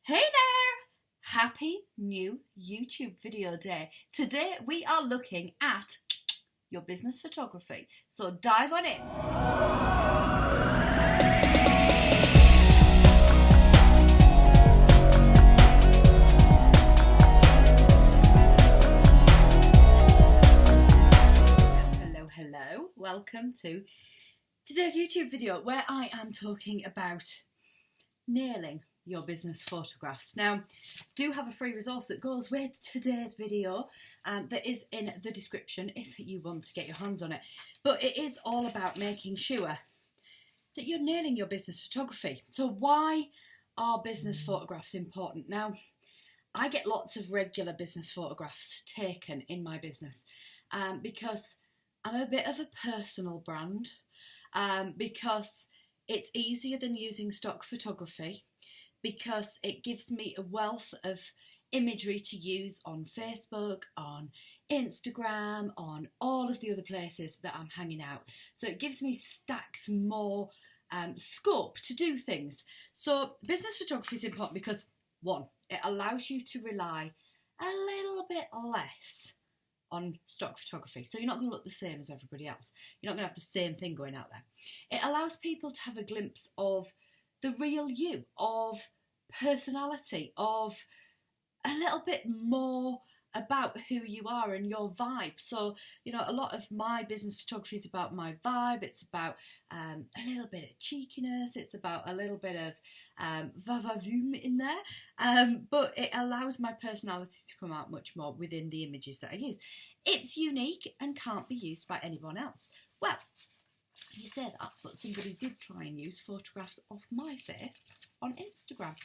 Hey there! Happy new YouTube video day. Today we are looking at your business photography. So dive on in. Hello. Welcome to today's YouTube video where I am talking about nailing your business photographs. Now, do have a free resource that goes with today's video that is in the description if you want to get your hands on it. But it is all about making sure that you're nailing your business photography. So why are business photographs important? Now, I get lots of regular business photographs taken in my business because I'm a bit of a personal brand, because it's easier than using stock photography, because it gives me a wealth of imagery to use on Facebook, on Instagram, on all of the other places that I'm hanging out. So it gives me stacks more scope to do things. So business photography is important because, one, it allows you to rely a little bit less on stock photography. So you're not going to look the same as everybody else. You're not going to have the same thing going out there. It allows people to have a glimpse of the real you, of personality, of a little bit more about who you are and your vibe. So, you know, a lot of my business photography is about my vibe. It's about a little bit of cheekiness. It's about a little bit of va-va-voom in there. But it allows my personality to come out much more within the images that I use. It's unique and can't be used by anyone else. Well, you say that, but somebody did try and use photographs of my face on Instagram.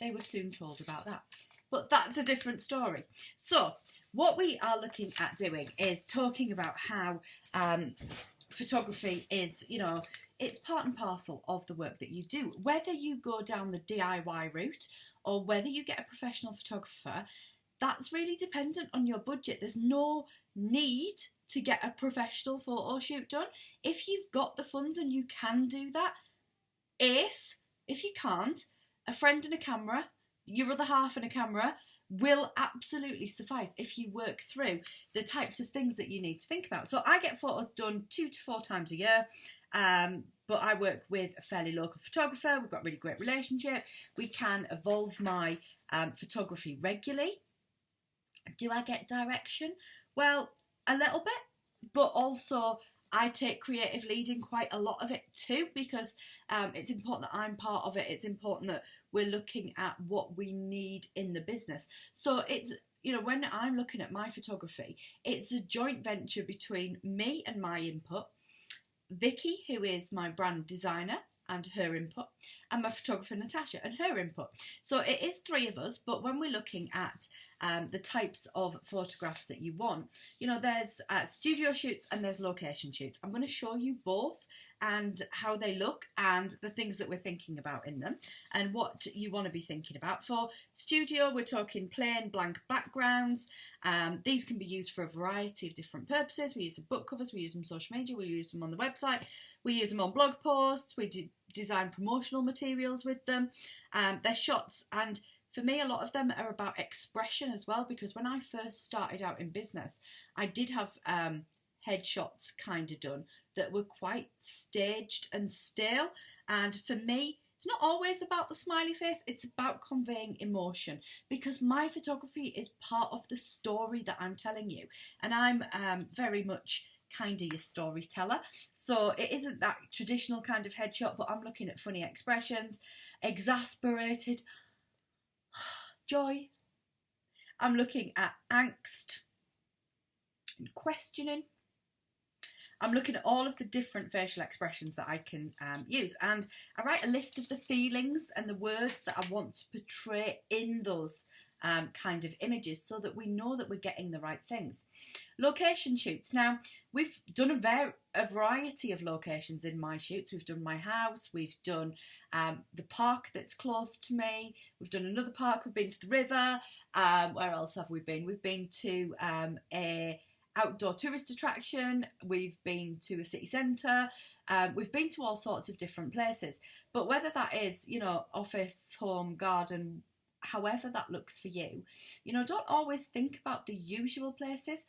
They were soon told about that. But that's a different story. So what we are looking at doing is talking about how photography is, you know, it's part and parcel of the work that you do. Whether you go down the DIY route or whether you get a professional photographer, that's really dependent on your budget. There's no need to get a professional photo shoot done. If you've got the funds and you can do that, ace. If you can't, a friend and a camera, your other half and a camera will absolutely suffice if you work through the types of things that you need to think about. So I get photos done 2 to 4 times a year, but I work with a fairly local photographer. We've got a really great relationship. We can evolve my photography regularly. Do I get direction? Well, a little bit, but also I take creative lead in quite a lot of it too, because it's important that I'm part of it. It's important that we're looking at what we need in the business. So it's, you know, when I'm looking at my photography, it's a joint venture between me and my input, Vicky, who is my brand designer, and her input, and my photographer Natasha and her input. So it is 3 of us, but when we're looking at the types of photographs that you want, you know, there's studio shoots and there's location shoots. I'm going to show you both and how they look and the things that we're thinking about in them and what you want to be thinking about. For studio, we're talking plain blank backgrounds. These can be used for a variety of different purposes. We use them book covers, we use them on social media, we use them on the website, we use them on blog posts, we design promotional materials with them. They're shots, and for me a lot of them are about expression as well, because when I first started out in business I did have headshots kind of done that were quite staged and stale, and for me it's not always about the smiley face, it's about conveying emotion, because my photography is part of the story that I'm telling you, and I'm very much kind of your storyteller. So it isn't that traditional kind of headshot, but I'm looking at funny expressions, exasperated, joy. I'm looking at angst and questioning. I'm looking at all of the different facial expressions that I can use, and I write a list of the feelings and the words that I want to portray in those kind of images, so that we know that we're getting the right things. Location shoots. Now, we've done a variety of locations in my shoots. We've done my house, we've done the park that's close to me, we've done another park, we've been to the river. Where else have we been? We've been to a outdoor tourist attraction, we've been to a city centre, we've been to all sorts of different places. But whether that is, you know, office, home, garden, however that looks for you, you know, don't always think about the usual places.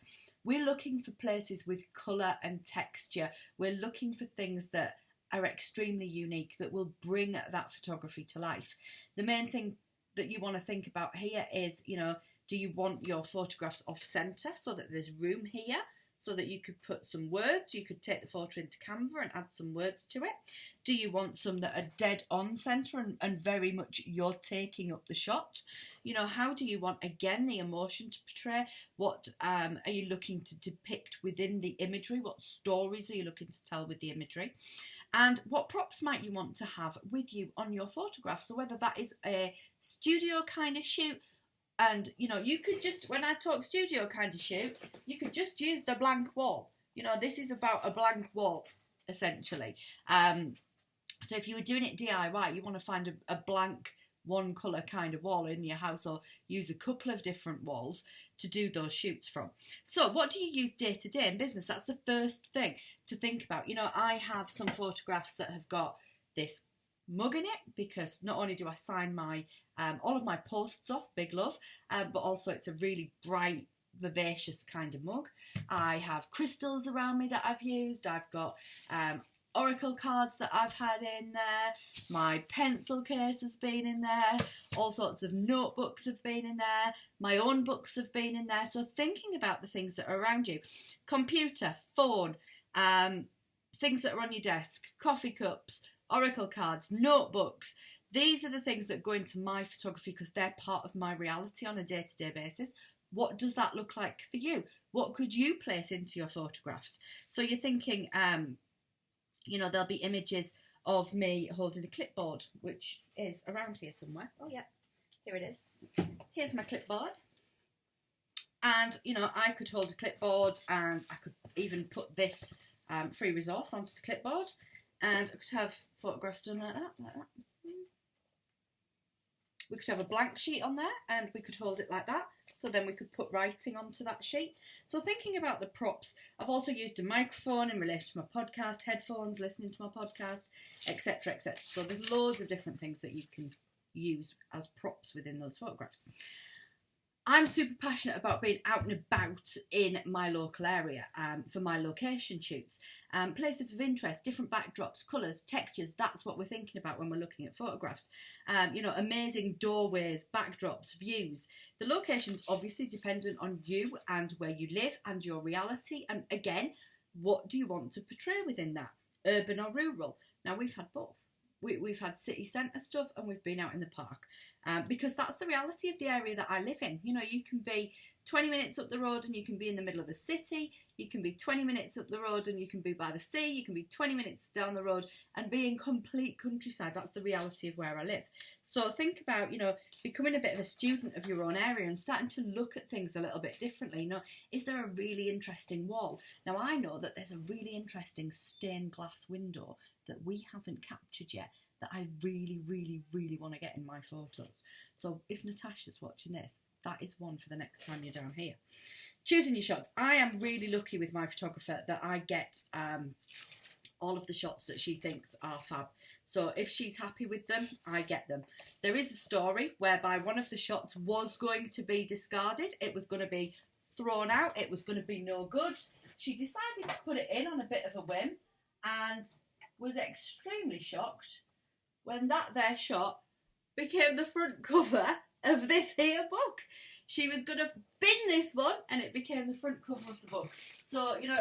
We're looking for places with colour and texture. We're looking for things that are extremely unique, that will bring that photography to life. The main thing that you want to think about here is, you know, do you want your photographs off centre so that there's room here, so that you could put some words, you could take the photo into Canva and add some words to it? Do you want some that are dead on centre and very much you're taking up the shot? You know, how do you want, again, the emotion to portray? What are you looking to depict within the imagery? What stories are you looking to tell with the imagery? And what props might you want to have with you on your photograph? So whether that is a studio kind of shoot, and, you know, you could just, when I talk studio kind of shoot, you could just use the blank wall. You know, this is about a blank wall, essentially. So if you were doing it DIY, you want to find a blank one colour kind of wall in your house, or use a couple of different walls to do those shoots from. So what do you use day to day in business? That's the first thing to think about. You know, I have some photographs that have got this mug in it, because not only do I sign my all of my posts off, big love, but also it's a really bright, vivacious kind of mug. I have crystals around me that I've used. I've got oracle cards that I've had in there. My pencil case has been in there. All sorts of notebooks have been in there. My own books have been in there. So thinking about the things that are around you. Computer, phone, things that are on your desk, coffee cups, oracle cards, notebooks. These are the things that go into my photography because they're part of my reality on a day-to-day basis. What does that look like for you? What could you place into your photographs? So you're thinking, you know, there'll be images of me holding a clipboard, which is around here somewhere. Oh yeah, here it is. Here's my clipboard. And, you know, I could hold a clipboard, and I could even put this free resource onto the clipboard, and I could have photographs done like that, like that. We could have a blank sheet on there, and we could hold it like that, so then we could put writing onto that sheet. So thinking about the props, I've also used a microphone in relation to my podcast, headphones, listening to my podcast, etc, etc. So there's loads of different things that you can use as props within those photographs. I'm super passionate about being out and about in my local area for my location shoots. Places of interest, different backdrops, colours, textures, that's what we're thinking about when we're looking at photographs. You know, amazing doorways, backdrops, views. The location's obviously dependent on you and where you live and your reality. And again, what do you want to portray within that? Urban or rural? Now, we've had both. We've had city centre stuff, and we've been out in the park, because that's the reality of the area that I live in. You know, you can be 20 minutes up the road and you can be in the middle of the city. You can be 20 minutes up the road and you can be by the sea. You can be 20 minutes down the road and be in complete countryside. That's the reality of where I live. So think about, you know, becoming a bit of a student of your own area and starting to look at things a little bit differently. You know, is there a really interesting wall? Now, I know that there's a really interesting stained glass window that we haven't captured yet that I really, really, really want to get in my photos. So if Natasha's watching this, that is one for the next time you're down here. Choosing your shots. I am really lucky with my photographer that I get all of the shots that she thinks are fab. So if she's happy with them, I get them. There is a story whereby one of the shots was going to be discarded. It was going to be thrown out. It was going to be no good. She decided to put it in on a bit of a whim and was extremely shocked when that there shot became the front cover of this here book. She was going to bin this one and it became the front cover of the book. So, you know,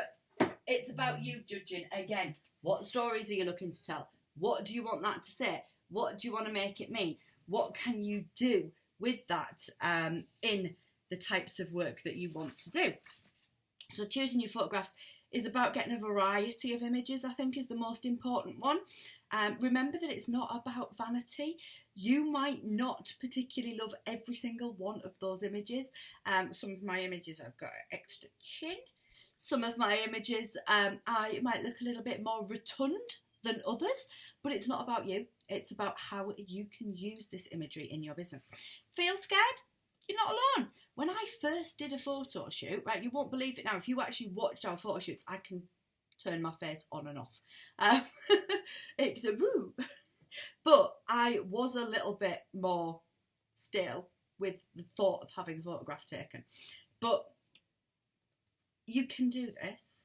it's about you judging. Again, what stories are you looking to tell? What do you want that to say? What do you want to make it mean? What can you do with that in the types of work that you want to do? So choosing your photographs is about getting a variety of images, I think, is the most important one. Remember that it's not about vanity. You might not particularly love every single one of those images. Some of my images have got an extra chin. Some of my images I might look a little bit more rotund than others, but it's not about you. It's about how you can use this imagery in your business. Feel scared? You're not alone. When I first did a photo shoot, right, you won't believe it now. If you actually watched our photo shoots, I can turn my face on and off. It's a woo. But I was a little bit more still with the thought of having a photograph taken. But you can do this,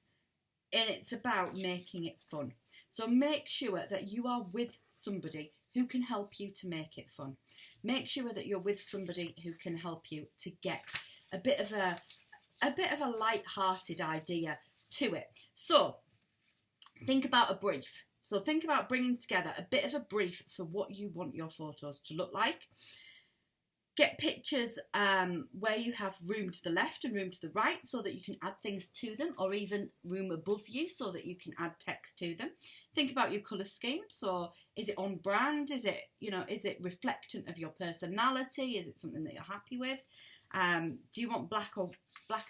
and it's about making it fun. So make sure that you are with somebody who can help you to make it fun. Make sure that you're with somebody who can help you to get a bit of a light-hearted idea to it. So think about a brief. So think about bringing together a bit of a brief for what you want your photos to look like. Get pictures where you have room to the left and room to the right so that you can add things to them, or even room above you so that you can add text to them. Think about your colour scheme. So is it on brand? Is it, is it reflectant of your personality? Is it something that you're happy with? Do you want black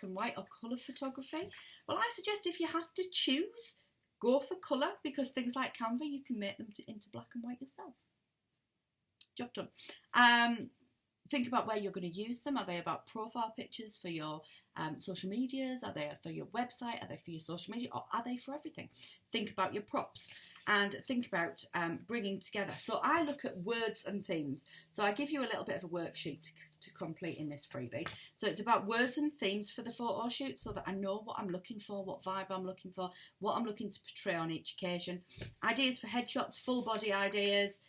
and white or colour photography? Well, I suggest if you have to choose, go for colour, because things like Canva, you can make them into black and white yourself. Job done. Think about where you're going to use them. Are they about profile pictures for your social medias? Are they for your website? Are they for your social media? Or are they for everything? Think about your props and think about bringing together. So I look at words and themes. So I give you a little bit of a worksheet to complete in this freebie. So it's about words and themes for the photo shoot so that I know what I'm looking for, what vibe I'm looking for, what I'm looking to portray on each occasion. Ideas for headshots, full body ideas,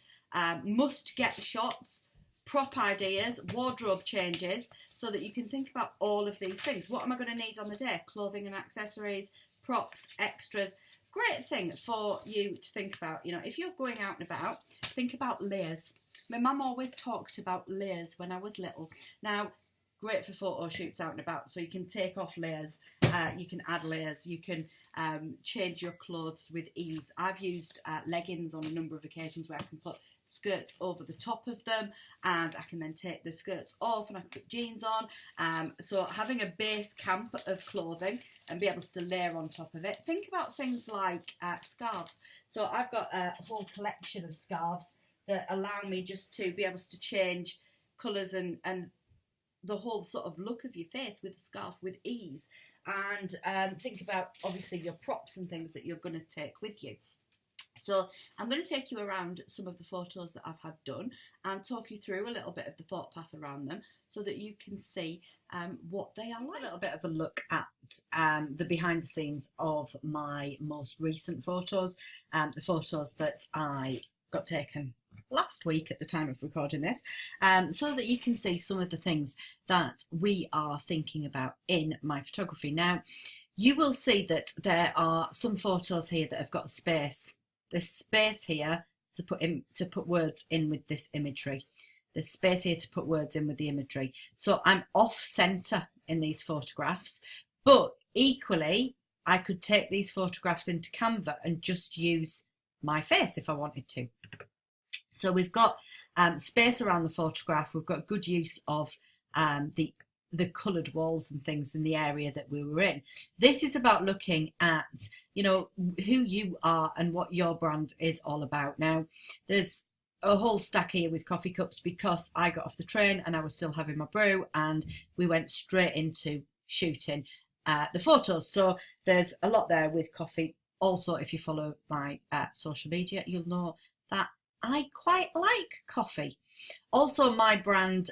must get shots, prop ideas, wardrobe changes, so that you can think about all of these things. What am I going to need on the day? Clothing and accessories, props, extras. Great thing for you to think about. If you're going out and about, think about layers. My mum always talked about layers when I was little. Now, great for photo shoots out and about, so you can take off layers, you can add layers, you can change your clothes with ease. I've used leggings on a number of occasions where I can put skirts over the top of them, and I can then take the skirts off and I can put jeans on. So having a base camp of clothing and be able to layer on top of it. Think about things like scarves. So I've got a whole collection of scarves that allow me just to be able to change colours and the whole sort of look of your face with a scarf with ease. And think about obviously your props and things that you're going to take with you. So I'm going to take you around some of the photos that I've had done and talk you through a little bit of the thought path around them so that you can see what they are like. A little bit of a look at the behind the scenes of my most recent photos, the photos that I got taken last week at the time of recording this, so that you can see some of the things that we are thinking about in my photography. Now, you will see that there are some photos here that have got space. There's space here to put words in with this imagery. There's space here to put words in with the imagery. So I'm off centre in these photographs, but equally I could take these photographs into Canva and just use my face if I wanted to. So we've got space around the photograph. We've got good use of the coloured walls and things in the area that we were in. This is about looking at, who you are and what your brand is all about. Now, there's a whole stack here with coffee cups because I got off the train and I was still having my brew, and we went straight into shooting the photos. So there's a lot there with coffee. Also, if you follow my social media, you'll know that I quite like coffee. Also, my brand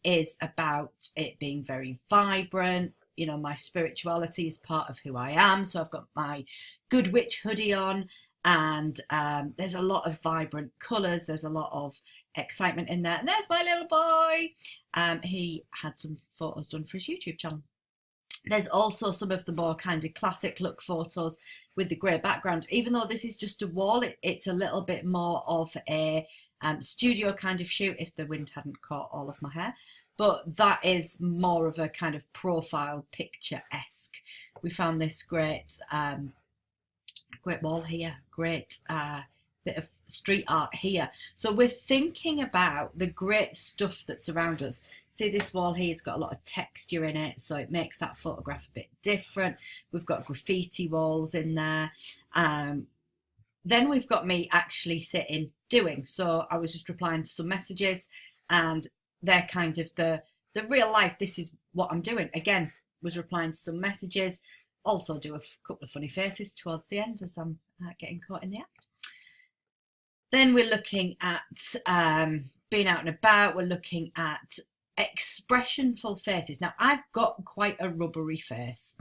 is about it being very vibrant. My spirituality is part of who I am. So I've got my Good Witch hoodie on, and there's a lot of vibrant colours. There's a lot of excitement in there. And there's my little boy. He had some photos done for his YouTube channel. There's also some of the more kind of classic look photos with the grey background. Even though this is just a wall, it's a little bit more of a studio kind of shoot if the wind hadn't caught all of my hair. But that is more of a kind of profile picture-esque. We found this great wall here, great bit of street art here. So we're thinking about the great stuff that's around us. See this wall here, it's got a lot of texture in it, so it makes that photograph a bit different. We've got graffiti walls in there. Then we've got me actually sitting doing. So I was just replying to some messages, and they're kind of the the real life, this is what I'm doing. Again, was replying to some messages, also do a couple of funny faces towards the end as I'm getting caught in the act. Then we're looking at being out and about. We're looking at expressionful faces. Now, I've got quite a rubbery face.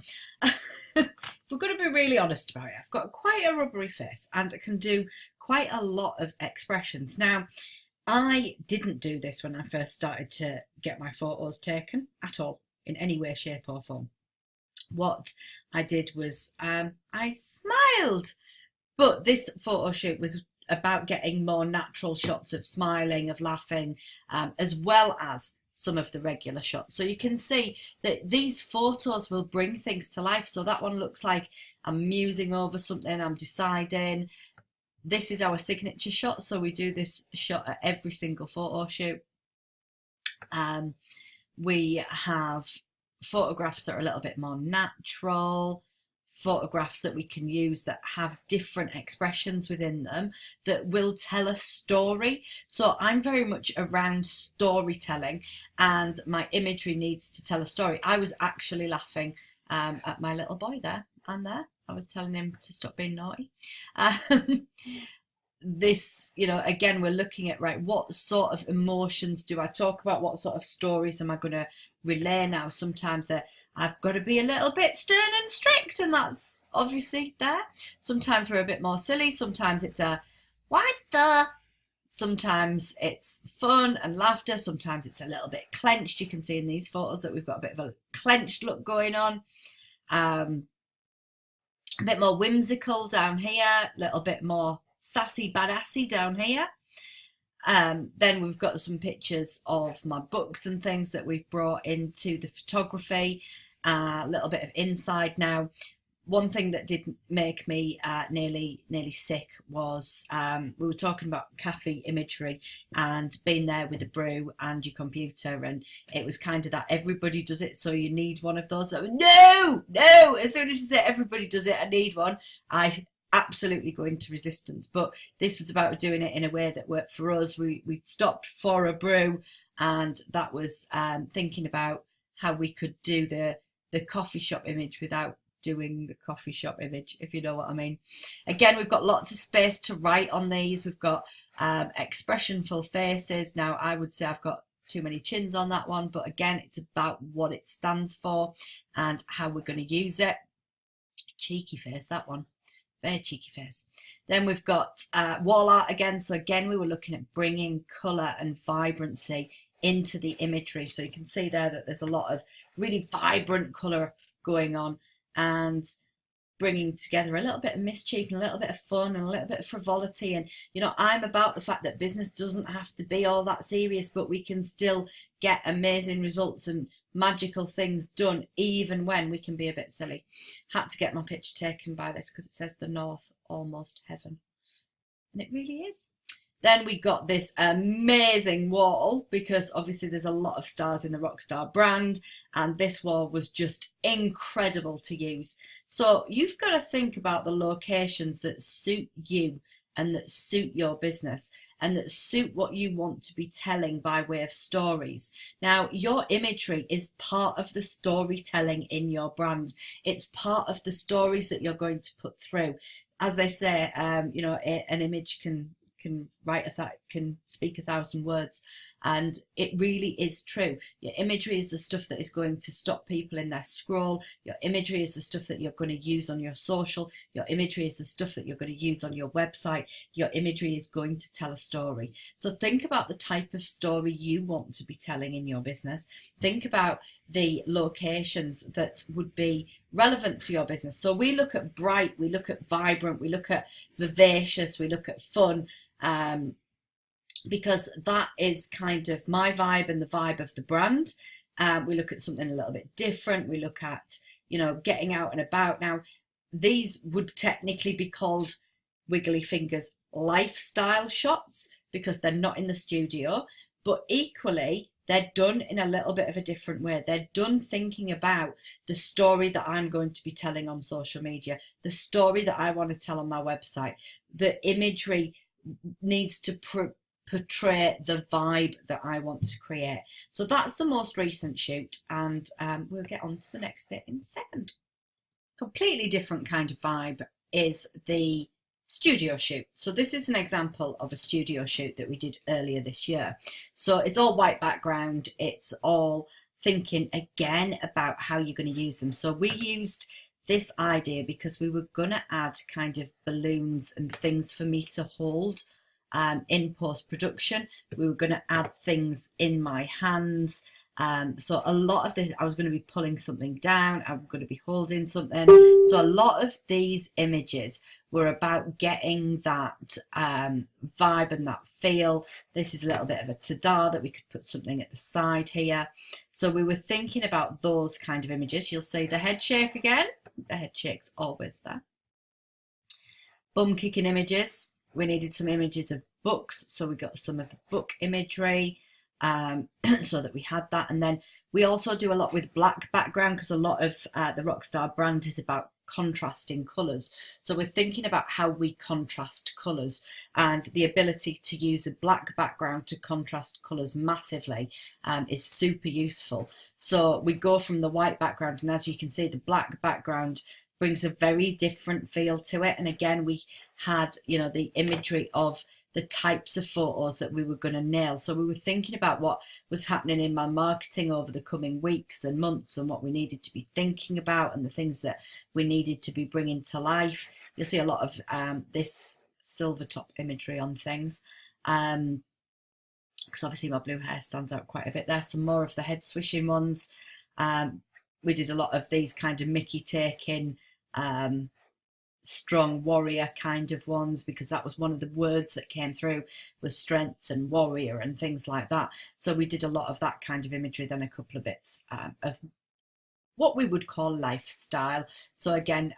If we're going to be really honest about it, I've got quite a rubbery face and I can do quite a lot of expressions. Now, I didn't do this when I first started to get my photos taken at all, in any way, shape or form. What I did was I smiled. But this photo shoot was about getting more natural shots of smiling, of laughing, as well as some of the regular shots. So you can see that these photos will bring things to life. So that one looks like I'm musing over something, I'm deciding. This is our signature shot. So we do this shot at every single photo shoot. We have photographs that are a little bit more natural, photographs that we can use that have different expressions within them that will tell a story. So I'm very much around storytelling, and my imagery needs to tell a story. I was actually laughing at my little boy there and there. I was telling him to stop being naughty. This, you know, again, we're looking at, right, what sort of emotions do I talk about? What sort of stories am I going to relay now? Sometimes I've got to be a little bit stern and strict, and that's obviously there. Sometimes we're a bit more silly. Sometimes it's a what the. Sometimes it's fun and laughter. Sometimes it's a little bit clenched. You can see in these photos that we've got a bit of a clenched look going on. A bit more whimsical down here. A little bit more sassy badassy down here. Then we've got some pictures of my books and things that we've brought into the photography. A little bit of inside. Now, one thing that did make me nearly sick was we were talking about cafe imagery and being there with a brew and your computer, and it was kind of that everybody does it, so you need one of those. Like, no, as soon as you say everybody does it, I need one, I absolutely go into resistance. But this was about doing it in a way that worked for us. We stopped for a brew, and that was thinking about how we could do the coffee shop image without doing the coffee shop image, if you know what I mean. Again, we've got lots of space to write on these. We've got expressionful faces. Now, I would say I've got too many chins on that one, but again, it's about what it stands for and how we're going to use it. Cheeky face, that one. Very cheeky face. Then we've got wall art again. So again, we were looking at bringing colour and vibrancy into the imagery. So you can see there that there's a lot of really vibrant colour going on, and bringing together a little bit of mischief and a little bit of fun and a little bit of frivolity. And, you know, I'm about the fact that business doesn't have to be all that serious, but we can still get amazing results and magical things done even when we can be a bit silly. Had to get my picture taken by this because it says the north almost heaven, and it really is. Then we got this amazing wall, because obviously there's a lot of stars in the Rockstar brand, and this wall was just incredible to use. So you've got to think about the locations that suit you and that suit your business and that suit what you want to be telling by way of stories. Now, your imagery is part of the storytelling in your brand. It's part of the stories that you're going to put through. As they say, you know, an image can speak 1,000 words, and it really is true. Your imagery is the stuff that is going to stop people in their scroll. Your imagery is the stuff that you're going to use on your social. Your imagery is the stuff that you're going to use on your website. Your imagery is going to tell a story. So think about the type of story you want to be telling in your business. Think about the locations that would be relevant to your business. So we look at bright, we look at vibrant, we look at vivacious, we look at fun, because that is kind of my vibe and the vibe of the brand. We look at something a little bit different. We look at, you know, getting out and about. Now, these would technically be called Wiggly Fingers lifestyle shots because they're not in the studio, but equally they're done in a little bit of a different way. They're done thinking about the story that I'm going to be telling on social media, the story that I want to tell on my website. The imagery needs to portray the vibe that I want to create. So that's the most recent shoot, and we'll get on to the next bit in a second. Completely different kind of vibe is the studio shoot. So this is an example of a studio shoot that we did earlier this year. So it's all white background, it's all thinking again about how you're going to use them. So we used this idea because we were going to add kind of balloons and things for me to hold in post-production. We were going to add things in my hands. So a lot of this, I was going to be pulling something down, I'm going to be holding something. So a lot of these images were about getting that vibe and that feel. This is a little bit of a ta-da, that we could put something at the side here. So we were thinking about those kind of images. You'll see the head shake again. The head shake's always there. Bum kicking images. We needed some images of books, so we got some of the book imagery. So that we had that, and then we also do a lot with black background because a lot of the Rockstar brand is about contrasting colours. So we're thinking about how we contrast colours, and the ability to use a black background to contrast colours massively is super useful. So we go from the white background, and as you can see, the black background brings a very different feel to it. And again, we had, you know, the imagery of the types of photos that we were going to nail. So we were thinking about what was happening in my marketing over the coming weeks and months, and what we needed to be thinking about, and the things that we needed to be bringing to life. You'll see a lot of this silver top imagery on things, because obviously my blue hair stands out quite a bit there. Some more of the head swishing ones. We did a lot of these kind of Mickey taking, strong warrior kind of ones, because that was one of the words that came through, was strength and warrior and things like that. So we did a lot of that kind of imagery, then a couple of bits of what we would call lifestyle. So again,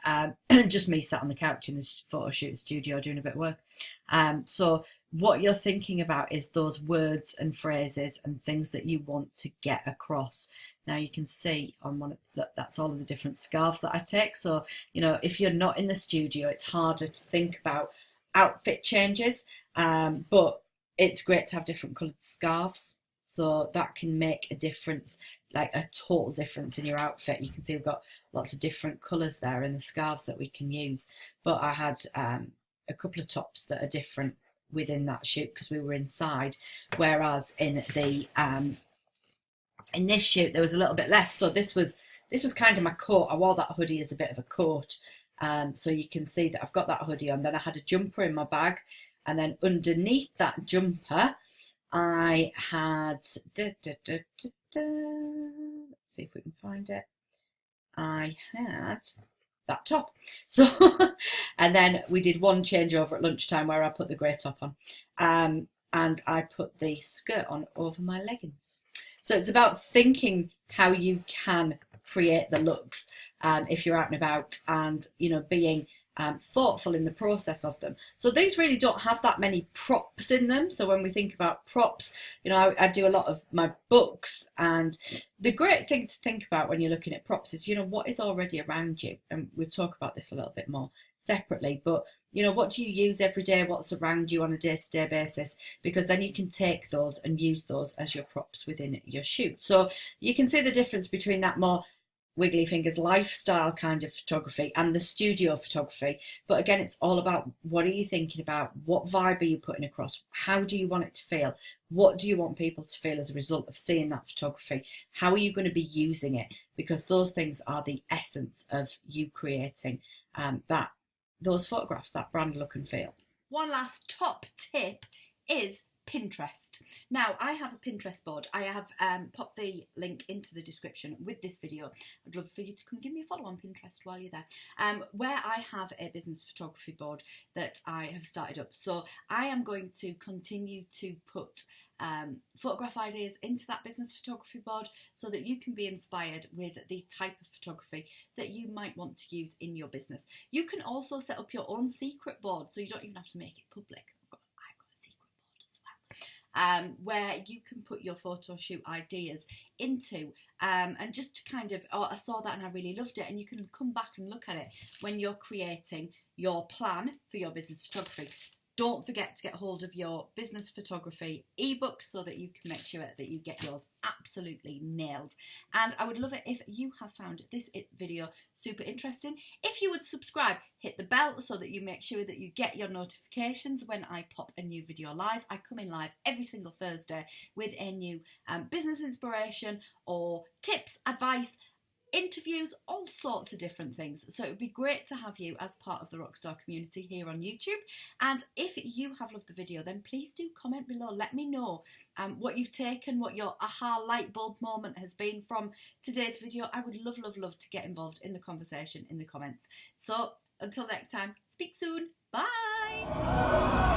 just me sat on the couch in this photo shoot studio doing a bit of work. So what you're thinking about is those words and phrases and things that you want to get across. Now you can see on one, look, that's all of the different scarves that I take. So, you know, if you're not in the studio, it's harder to think about outfit changes, but it's great to have different coloured scarves. So that can make a difference, like a total difference in your outfit. You can see we've got lots of different colours there in the scarves that we can use. But I had a couple of tops that are different within that shoot because we were inside, whereas in the in this shoot there was a little bit less. So this was kind of my coat. I wore that hoodie as a bit of a coat, so you can see that I've got that hoodie on. Then I had a jumper in my bag, and then underneath that jumper I had let's see if we can find it. I had that top. So and then we did one changeover at lunchtime where I put the grey top on, and I put the skirt on over my leggings. So it's about thinking how you can create the looks if you're out and about, and you know, being thoughtful in the process of them. So these really don't have that many props in them. So when we think about props, you know, I do a lot of my books, and the great thing to think about when you're looking at props is, you know, what is already around you. And we'll talk about this a little bit more separately, but you know, what do you use every day, what's around you on a day-to-day basis, because then you can take those and use those as your props within your shoot. So you can see the difference between that more wiggly fingers lifestyle kind of photography and the studio photography. But again, it's all about, what are you thinking about, what vibe are you putting across, how do you want it to feel, what do you want people to feel as a result of seeing that photography, how are you going to be using it, because those things are the essence of you creating those photographs, that brand look and feel. One last top tip is Pinterest. Now, I have a Pinterest board. I have popped the link into the description with this video. I'd love for you to come give me a follow on Pinterest while you're there, where I have a business photography board that I have started up. So I am going to continue to put photograph ideas into that business photography board so that you can be inspired with the type of photography that you might want to use in your business. You can also set up your own secret board, so you don't even have to make it public. I've got a secret board as well, where you can put your photo shoot ideas into, and just kind of, oh, I saw that and I really loved it, and you can come back and look at it when you're creating your plan for your business photography. Don't forget to get hold of your business photography ebook so that you can make sure that you get yours absolutely nailed. And I would love it if you have found this video super interesting. If you would subscribe, hit the bell so that you make sure that you get your notifications when I pop a new video live. I come in live every single Thursday with a new business inspiration or tips, advice, interviews, all sorts of different things. So it would be great to have you as part of the Rockstar community here on YouTube. And if you have loved the video, then please do comment below. Let me know what you've taken, what your aha light bulb moment has been from today's video. I would love, love, love to get involved in the conversation in the comments. So until next time, speak soon. Bye.